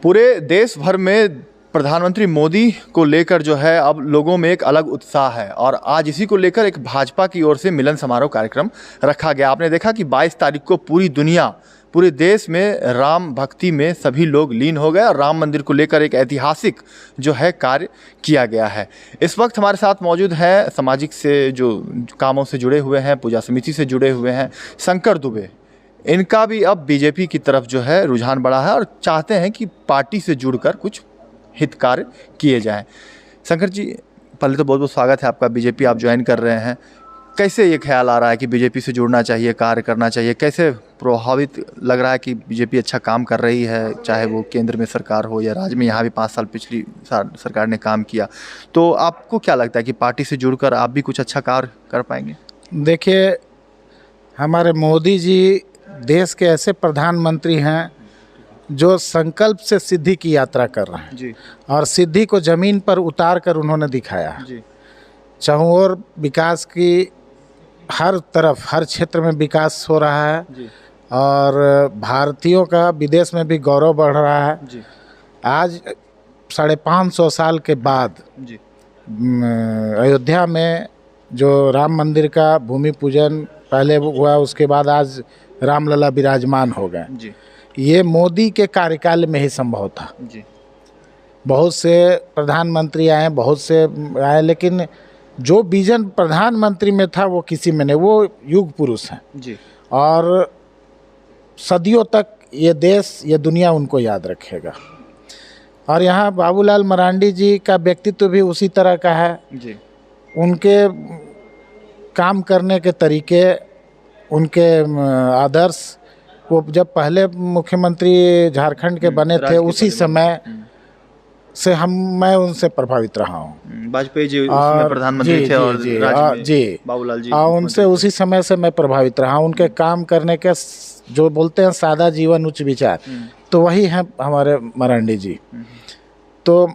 पूरे देश भर में प्रधानमंत्री मोदी को लेकर जो है अब लोगों में एक अलग उत्साह है और आज इसी को लेकर एक भाजपा की ओर से मिलन समारोह कार्यक्रम रखा गया। आपने देखा कि 22 तारीख को पूरी दुनिया, पूरे देश में राम भक्ति में सभी लोग लीन हो गए और राम मंदिर को लेकर एक ऐतिहासिक जो है कार्य किया गया है। इस वक्त हमारे साथ मौजूद हैं सामाजिक से जो कामों से जुड़े हुए हैं, पूजा समिति से जुड़े हुए हैं शंकर दुबे। इनका भी अब बीजेपी की तरफ जो है रुझान बढ़ा है और चाहते हैं कि पार्टी से जुड़कर कुछ हित कार्य किए जाएं। शंकर जी, पहले तो बहुत बहुत स्वागत है आपका। बीजेपी आप ज्वाइन कर रहे हैं, कैसे ये ख्याल आ रहा है कि बीजेपी से जुड़ना चाहिए, कार्य करना चाहिए? कैसे प्रभावित लग रहा है कि बीजेपी अच्छा काम कर रही है, चाहे वो केंद्र में सरकार हो या राज्य में? यहाँ भी 5 साल पिछली सरकार ने काम किया, तो आपको क्या लगता है कि पार्टी से जुड़कर आप भी कुछ अच्छा कार्य कर पाएंगे? देखिए, हमारे मोदी जी देश के ऐसे प्रधानमंत्री हैं जो संकल्प से सिद्धि की यात्रा कर रहे हैं जी। और सिद्धि को ज़मीन पर उतार कर उन्होंने दिखाया है जी। चारों विकास की, हर तरफ हर क्षेत्र में विकास हो रहा है जी। और भारतीयों का विदेश में भी गौरव बढ़ रहा है जी। आज 550 साल के बाद जी। अयोध्या में जो राम मंदिर का भूमि पूजन पहले हुआ, उसके बाद आज रामलला विराजमान हो गए। जी। ये मोदी के कार्यकाल में ही संभव था। जी। बहुत से प्रधानमंत्री आए, बहुत से आए, लेकिन जो विजन प्रधानमंत्री में था वो किसी में नहीं। वो युग पुरुष हैं जी। और सदियों तक ये देश, ये दुनिया उनको याद रखेगा। और यहाँ बाबूलाल मरांडी जी का व्यक्तित्व भी उसी तरह का है। जी। उनके काम करने के तरीके, उनके आदर्श, वो जब पहले मुख्यमंत्री झारखंड के बने थे उसी समय से मैं उनसे प्रभावित रहा हूँ। वाजपेयी जी उसमें प्रधानमंत्री थे और राज्य में जी बाबूलाल जी, उनसे उसी समय से मैं प्रभावित रहा हूँ। उनके काम करने के जो बोलते हैं सादा जीवन उच्च विचार, तो वही हैं हमारे मरांडी जी। तो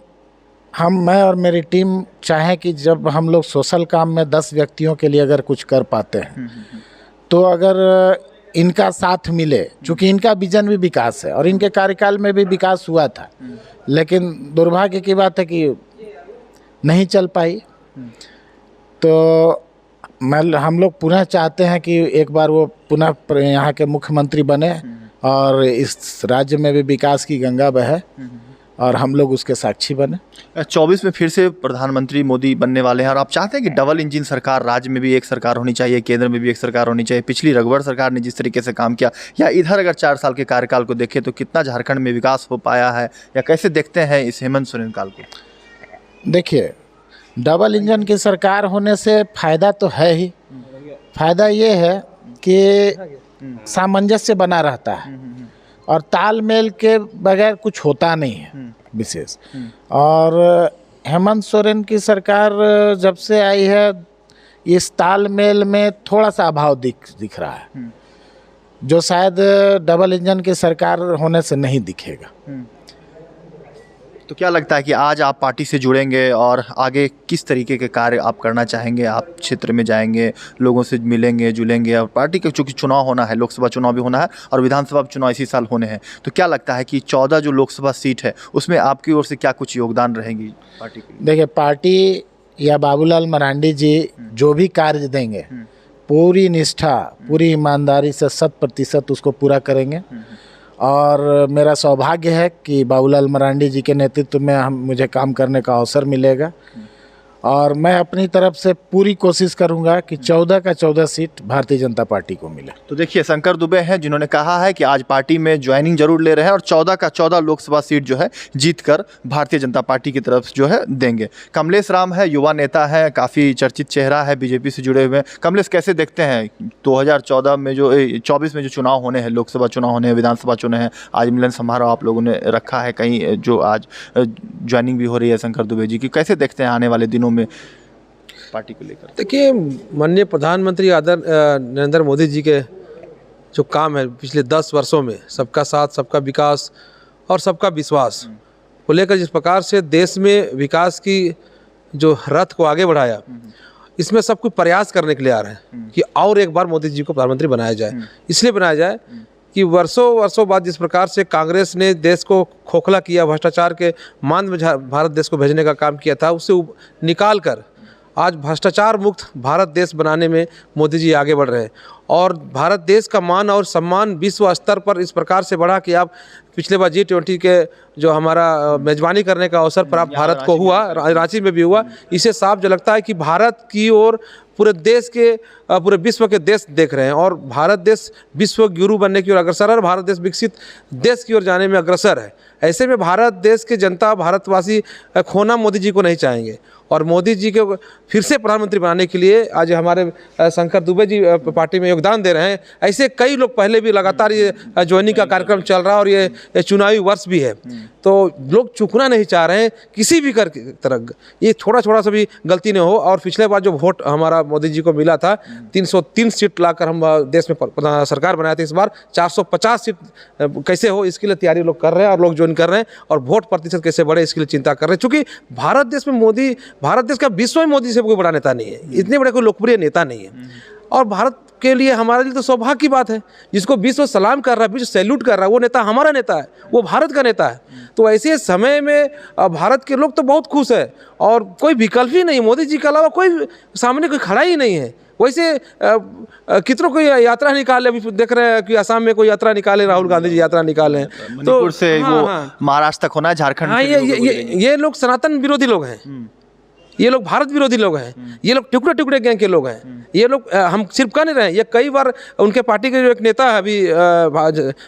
मैं और मेरी टीम चाहें कि जब हम लोग सोशल काम में 10 व्यक्तियों के लिए अगर कुछ कर पाते हैं, तो अगर इनका साथ मिले, चूँकि इनका विजन भी विकास है और इनके कार्यकाल में भी विकास हुआ था, लेकिन दुर्भाग्य की बात है कि नहीं चल पाई। तो हम लोग पुनः चाहते हैं कि एक बार वो पुनः यहाँ के मुख्यमंत्री बने और इस राज्य में भी विकास की गंगा बहे और हम लोग उसके साक्षी बने। 24 में फिर से प्रधानमंत्री मोदी बनने वाले हैं और आप चाहते हैं कि डबल इंजन सरकार, राज्य में भी एक सरकार होनी चाहिए, केंद्र में भी एक सरकार होनी चाहिए। पिछली रघुवर सरकार ने जिस तरीके से काम किया, या इधर अगर 4 साल के कार्यकाल को देखें तो कितना झारखंड में विकास हो पाया है, या कैसे देखते हैं इस हेमंत सोरेन काल को? देखिए, डबल इंजन की सरकार होने से फ़ायदा तो है ही। फ़ायदा ये है कि सामंजस्य बना रहता है और तालमेल के बगैर कुछ होता नहीं है विशेष। और हेमंत सोरेन की सरकार जब से आई है, इस तालमेल में थोड़ा सा अभाव दिख रहा है, जो शायद डबल इंजन की सरकार होने से नहीं दिखेगा। तो क्या लगता है कि आज आप पार्टी से जुड़ेंगे और आगे किस तरीके के कार्य आप करना चाहेंगे? आप क्षेत्र में जाएंगे, लोगों से मिलेंगे जुलेंगे, और पार्टी का चूँकि चुनाव होना है, लोकसभा चुनाव भी होना है और विधानसभा चुनाव इसी साल होने हैं, तो क्या लगता है कि 14 जो लोकसभा सीट है उसमें आपकी ओर से क्या कुछ योगदान रहेगी पार्टी के लिए? देखिए, पार्टी या बाबूलाल मरांडी जी जो भी कार्य देंगे, पूरी निष्ठा, पूरी ईमानदारी से 100% उसको पूरा करेंगे। और मेरा सौभाग्य है कि बाबूलाल मरांडी जी के नेतृत्व में मुझे काम करने का अवसर मिलेगा और मैं अपनी तरफ से पूरी कोशिश करूंगा कि 14 का 14 सीट भारतीय जनता पार्टी को मिले। तो देखिए, शंकर दुबे हैं जिन्होंने कहा है कि आज पार्टी में ज्वाइनिंग जरूर ले रहे हैं और 14 का 14 लोकसभा सीट जो है जीतकर भारतीय जनता पार्टी की तरफ जो है देंगे। कमलेश राम है, युवा नेता है, काफ़ी चर्चित चेहरा है, बीजेपी से जुड़े हुए हैं। कमलेश, कैसे देखते हैं 2014 में जो 24 में जो चुनाव होने हैं, लोकसभा चुनाव होने हैं, विधानसभा चुनाव हैं, आज मिलन समारोह आप लोगों ने रखा है कहीं, जो आज ज्वाइनिंग भी हो रही है शंकर दुबे जी की, कैसे देखते हैं आने वाले दिनों में पार्टी को लेकर? देखिए, माननीय प्रधानमंत्री नरेंद्र मोदी जी के जो काम है पिछले 10 वर्षों में, सबका साथ, सबका विकास और सबका विश्वास को लेकर जिस प्रकार से देश में विकास की जो रथ को आगे बढ़ाया, इसमें सब कुछ प्रयास करने के लिए आ रहे हैं कि और एक बार मोदी जी को प्रधानमंत्री बनाया जाए। इसलिए बनाया जाए कि वर्षों वर्षों बाद जिस प्रकार से कांग्रेस ने देश को खोखला किया, भ्रष्टाचार के मान में भारत देश को भेजने का काम किया था, उससे निकाल कर आज भ्रष्टाचार मुक्त भारत देश बनाने में मोदी जी आगे बढ़ रहे हैं। और भारत देश का मान और सम्मान विश्व स्तर पर इस प्रकार से बढ़ा कि आप पिछले बार G20 के जो हमारा मेजबानी करने का अवसर प्राप्त भारत को हुआ, रांची में भी हुआ, इससे साफ जो लगता है कि भारत की ओर पूरे देश के, पूरे विश्व के देश देख रहे हैं और भारत देश विश्व गुरु बनने की ओर अग्रसर है और भारत देश विकसित देश की ओर जाने में अग्रसर है। ऐसे में भारत देश के जनता, भारतवासी खोना मोदी जी को नहीं चाहेंगे और मोदी जी को फिर से प्रधानमंत्री बनाने के लिए आज हमारे शंकर दुबे जी पार्टी में योगदान दे रहे हैं। ऐसे कई लोग पहले भी लगातार ये ज्वाइनिंग का कार्यक्रम चल रहा है और ये चुनावी वर्ष भी है, तो लोग चूकना नहीं चाह रहे हैं किसी भी कर तरह, ये थोड़ा थोड़ा सा भी गलती नहीं हो। और पिछले बार जो वोट हमारा मोदी जी को मिला था, 303 सीट लाकर हम देश में सरकार बनाए थे, इस बार 450 सीट कैसे हो इसके लिए तैयारी लोग कर रहे हैं और लोग ज्वाइन कर रहे हैं और वोट प्रतिशत कैसे बढ़े इसके लिए चिंता कर रहे हैं। चूँकि भारत देश में मोदी, भारत देश का विश्व में मोदी से कोई बड़ा नेता नहीं है, इतने बड़े कोई लोकप्रिय नेता नहीं है और भारत के लिए, हमारे लिए तो सौभाग्य की बात है, जिसको विश्व सलाम कर रहा है, विश्व सैल्यूट कर रहा है, वो नेता हमारा नेता है, वो भारत का नेता है। तो ऐसे समय में भारत के लोग तो बहुत खुश है और कोई विकल्प ही नहीं, मोदी जी के अलावा कोई सामने कोई खड़ा ही नहीं है। वैसे कितनों कोई यात्रा निकाले, अभी देख रहे हैं कि असम में कोई यात्रा निकाले, राहुल गांधी जी यात्रा निकाले हैं, मणिपुर से वो महाराष्ट्र तक होना है, झारखंड। हाँ, ये लोग सनातन विरोधी लोग हैं, ये लोग भारत विरोधी लोग हैं, ये लोग टुकड़े टुकड़े गैंग के लोग हैं। ये लोग हम सिर्फ कह नहीं रहे हैं, ये कई बार उनके पार्टी के जो एक नेता है अभी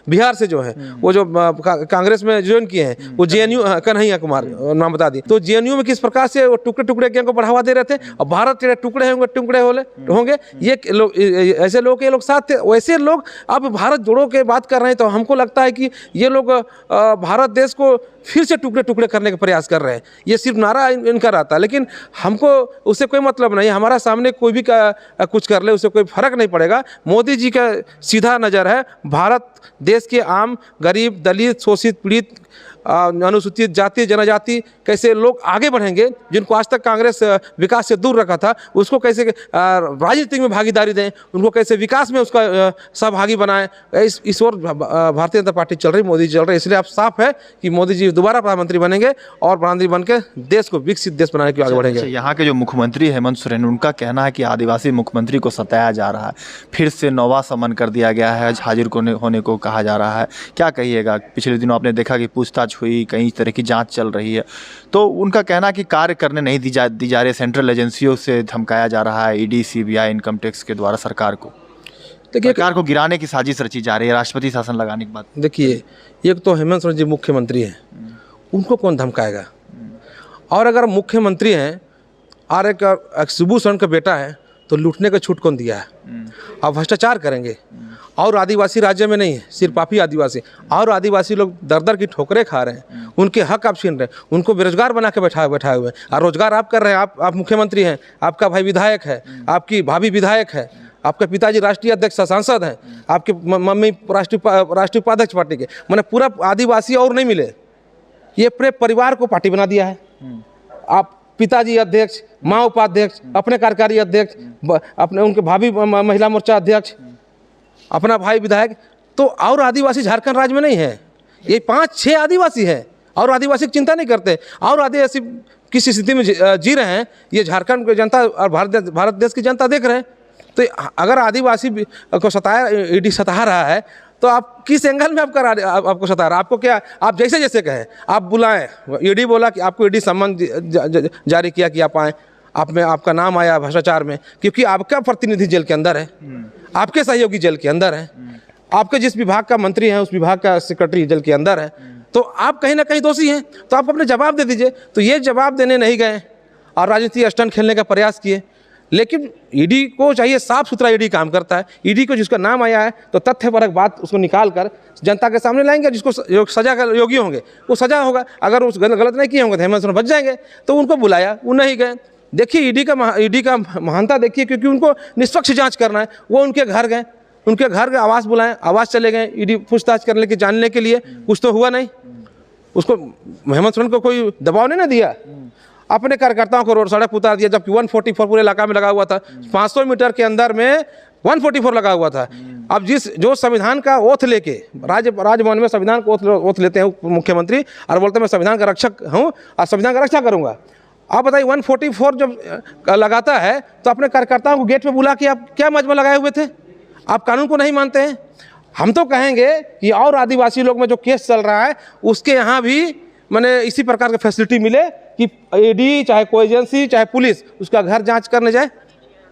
बिहार से जो है, वो जो कांग्रेस में ज्वाइन किए हैं, वो JNU कन्हैया कुमार नाम बता दी, तो JNU में किस प्रकार से वो टुकड़े टुकड़े गैंग को बढ़ावा दे रहे थे और भारत के टुकड़े होंगे टुकड़े होंगे, ये लोग, ऐसे लोग, ये लोग साथ थे। वैसे लोग अब भारत जोड़ो के बात कर रहे हैं, तो हमको लगता है कि ये लोग भारत देश को फिर से टुकड़े टुकड़े करने का प्रयास कर रहे हैं। ये सिर्फ नारा इनका रहता है, लेकिन हमको उससे कोई मतलब नहीं। हमारा सामने कोई भी कुछ कर ले, उससे कोई फर्क नहीं पड़ेगा। मोदी जी का सीधा नज़र है भारत देश के आम, गरीब, दलित, शोषित, पीड़ित, अनुसूचित जाति, जनजाति कैसे लोग आगे बढ़ेंगे, जिनको आज तक कांग्रेस विकास से दूर रखा था, उसको कैसे राजनीति में भागीदारी दें, उनको कैसे विकास में उसका सहभागी बनाएं, इस ओर भारतीय जनता पार्टी चल रही, मोदी चल रहे। इसलिए अब साफ है कि मोदी जी दोबारा प्रधानमंत्री बनेंगे और प्रधानमंत्री बन के देश को विकसित देश बनाने के आगे बढ़ेंगे। यहाँ के जो मुख्यमंत्री हेमंत सोरेन, उनका कहना है कि आदिवासी मुख्यमंत्री को सताया जा रहा है, फिर से नौवा समन कर दिया गया है, हाजिर होने को कहा जा रहा है। क्या कहिएगा? पिछले दिनों आपने देखा कि पूछताछ हुई, कई तरह की जांच चल रही है, तो उनका कहना कि कार्य करने नहीं दी जा रही, सेंट्रल एजेंसियों से धमकाया जा रहा है, ED, CBI, इनकम टैक्स के द्वारा सरकार को गिराने की साजिश रची जा रही है, राष्ट्रपति शासन लगाने की बात। देखिए, एक तो हेमंत सोरेन जी मुख्यमंत्री हैं, उनको कौन धमकाएगा? और अगर मुख्यमंत्री हैं और एक शिबू सोरेन का बेटा है, तो लूटने का छूट कौन दिया है? अब भ्रष्टाचार करेंगे और आदिवासी राज्य में नहीं है, सिर्फ आप ही आदिवासी, और आदिवासी लोग दर दर की ठोकरें खा रहे हैं, उनके हक आप छीन रहे हैं, उनको बेरोजगार बना के बैठाए हुए हैं। और रोजगार आप कर रहे हैं, आप मुख्यमंत्री हैं, आपका भाई विधायक है, आपकी भाभी विधायक है, आपके पिताजी राष्ट्रीय अध्यक्ष सांसद हैं, आपकी मम्मी राष्ट्रीय उपाध्यक्ष पार्टी के, मैंने पूरा आदिवासी और नहीं मिले, ये पूरे परिवार को पार्टी बना दिया है। आप पिताजी अध्यक्ष, माँ उपाध्यक्ष, अपने कार्यकारी अध्यक्ष, अपने उनके भाभी महिला मोर्चा अध्यक्ष, अपना भाई विधायक, तो और आदिवासी झारखंड राज्य में नहीं है। ये 5-6 आदिवासी है और आदिवासी की चिंता नहीं करते, और आदिवासी किस स्थिति में जी रहे हैं, ये झारखंड की जनता और भारत देश की जनता देख रहे हैं। तो अगर आदिवासी को सताया, ED सता रहा है, तो आप किस एंगल में आपको सता रहा है? आपको क्या, आप जैसे जैसे कहें, आप बुलाएं, ED बोला कि आपको ED सम्मन जारी किया कि आप आएँ, आप में आपका नाम आया भ्रष्टाचार में, क्योंकि आपका प्रतिनिधि जेल के अंदर है, आपके सहयोगी जेल के अंदर है, आपके जिस विभाग का मंत्री है उस विभाग का सेक्रेटरी जेल के अंदर है, तो आप कहीं ना कहीं दोषी हैं, तो आप अपने जवाब दे दीजिए। तो ये जवाब देने नहीं गए और राजनीतिक स्टंट खेलने का प्रयास किए। लेकिन ED को चाहिए, साफ सुथरा ED काम करता है। ED को जिसका नाम आया है, तो तथ्यपरक बात उसको निकाल कर जनता के सामने लाएंगे, जिसको सजा का योग्य होंगे वो सजा होगा। अगर उस गलत नहीं किए होंगे तो हेमंत सोरेन बच जाएंगे, तो उनको बुलाया, वो नहीं गए। देखिए ED का महानता देखिए, क्योंकि उनको निष्पक्ष जांच करना है, वो उनके घर गए, उनके घर के आवास बुलाएं, आवास चले गए ED पूछताछ करने के, जानने के लिए, कुछ तो हुआ नहीं, उसको हेमंत सोरेन को कोई दबाव नहीं ना दिया। अपने कार्यकर्ताओं को रोड सड़क उतार दिया, जबकि 144 पूरे इलाका में लगा हुआ था। 500 मीटर के अंदर में 144 लगा हुआ था। अब जो संविधान का ओथ लेके राजभवन में संविधान को ओथ लेते हैं मुख्यमंत्री और बोलते हैं मैं संविधान का रक्षक हूँ और संविधान का रक्षा करूँगा। आप बताइए 144 जब लगाता है तो अपने कार्यकर्ताओं को गेट पे बुला के आप क्या मजमा लगाए हुए थे? आप कानून को नहीं मानते हैं। हम तो कहेंगे कि और आदिवासी लोग में जो केस चल रहा है उसके यहाँ भी मैंने इसी प्रकार की फैसिलिटी मिले कि ईडी चाहे कोई एजेंसी चाहे पुलिस उसका घर जांच करने जाए।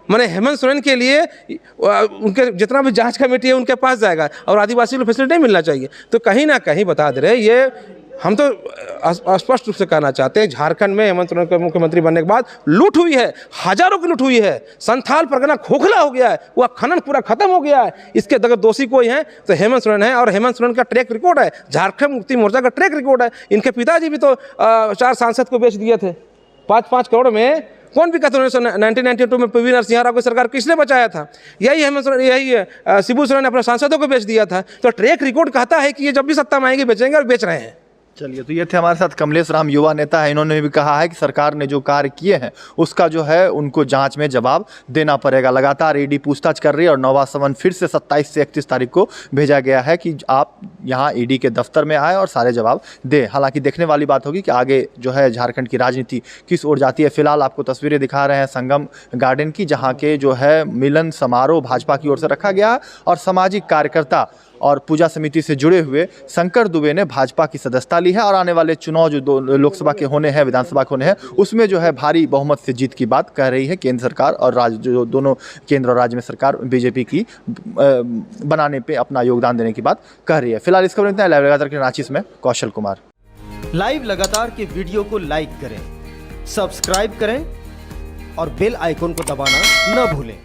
मैंने हेमंत सोरेन के लिए उनके जितना भी जांच कमेटी है उनके पास जाएगा और आदिवासी को फैसिलिटी नहीं मिलना चाहिए। तो कहीं ना कहीं बता दे रहे, ये हम तो स्पष्ट रूप से कहना चाहते हैं, झारखंड में हेमंत सोरेन के मुख्यमंत्री बनने के बाद लूट हुई है, हजारों की लूट हुई है। संथाल परगना खोखला हो गया है, वह खनन पूरा खत्म हो गया है। इसके अगर दोषी कोई है तो हेमंत सोरेन है और हेमंत सोरेन का ट्रैक रिकॉर्ड है, झारखंड मुक्ति मोर्चा का ट्रैक रिकॉर्ड है। इनके पिताजी भी तो 4 सांसद को बेच दिए थे 5-5 करोड़ में। कौन भी कहते 1992 में पीवी नरसिम्हा राव की सरकार किसने बचाया था? यही हेमंत सोरेन, यही शिबू सोरेन ने अपने सांसदों को बेच दिया था। तो ट्रैक रिकॉर्ड कहता है कि ये जब भी सत्ता में आएंगे बेचेंगे और बेच रहे हैं। चलिए, तो ये थे हमारे साथ कमलेश राम, युवा नेता है। इन्होंने भी कहा है कि सरकार ने जो कार्य किए हैं उसका जो है उनको जांच में जवाब देना पड़ेगा। लगातार ईडी पूछताछ कर रही है और नौवा समन फिर से 27 से 31 तारीख को भेजा गया है कि आप यहाँ ईडी के दफ्तर में आए और सारे जवाब दें। हालांकि देखने वाली बात होगी कि आगे जो है झारखंड की राजनीति किस ओर जाती है। फिलहाल आपको तस्वीरें दिखा रहे हैं संगम गार्डन की, जहाँ के जो है मिलन समारोह भाजपा की ओर से रखा गया और सामाजिक कार्यकर्ता और पूजा समिति से जुड़े हुए शंकर दुबे ने भाजपा की सदस्यता ली है और आने वाले चुनाव जो लोकसभा के होने हैं, विधानसभा के होने हैं, उसमें जो है भारी बहुमत से जीत की बात कह रही है केंद्र सरकार और राज्य, जो दोनों केंद्र और राज्य में सरकार बीजेपी की बनाने पे अपना योगदान देने की बात कह रही है। फिलहाल इस खबर में इतना। लाइव लगातार के रांची में कौशल कुमार। लाइव लगातार के वीडियो को लाइक करें, सब्सक्राइब करें और बेल आइकन को दबाना न भूलें।